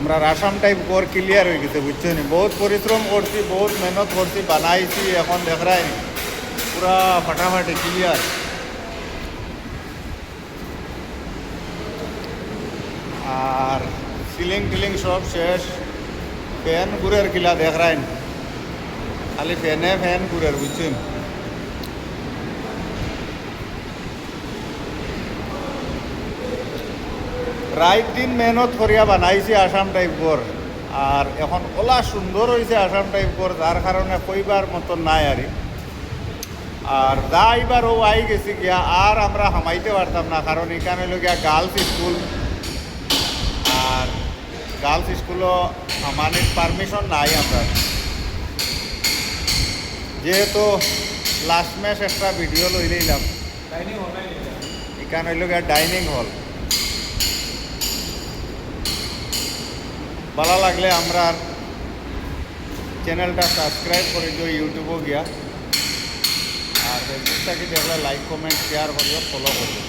আমরা আসাম টাইপ ঘর ক্লিয়ার হয়ে গেছে, বুঝছো নি? বহুত পরিশ্রম করছি, বহুত মেহনত করছি, বানাইছি, এখন দেখাই পুরা ফাটাফাটি ক্লিয়ার। আর সিলিং টিলিং সব শেষ, ফ্যান ঘুরের কিলা দেখাই, খালি ফ্যানে ফ্যান ঘুরের, বুঝছেন? রাত দিন মেহনত করিয়া বানাইছি আসাম টাইপ ঘর, আর এখন ওলা সুন্দর হয়েছে আসাম টাইপ ঘর, যার কারণে কইবার মতন নাই আর যা এবার ও আই গেছি গিয়া আর আমরা হামাইতে পারতাম না, কারণ এখানে হলো গিয়া গার্লস স্কুল, আর গার্লস স্কুলও আমাদের পারমিশন নাই আমরা, যেহেতু লাস্ট ম্যাচ একটা ভিডিও লই নিলাম। এখানে হইল গিয়া ডাইনিং হল। ভালো লাগলে আমরা চ্যানেলটা সাবস্ক্রাইব করে দিও ইউটিউবও গিয়া, আর ফেসবুকটাকে দেখলে লাইক কমেন্ট শেয়ার করিও, ফলো করিও।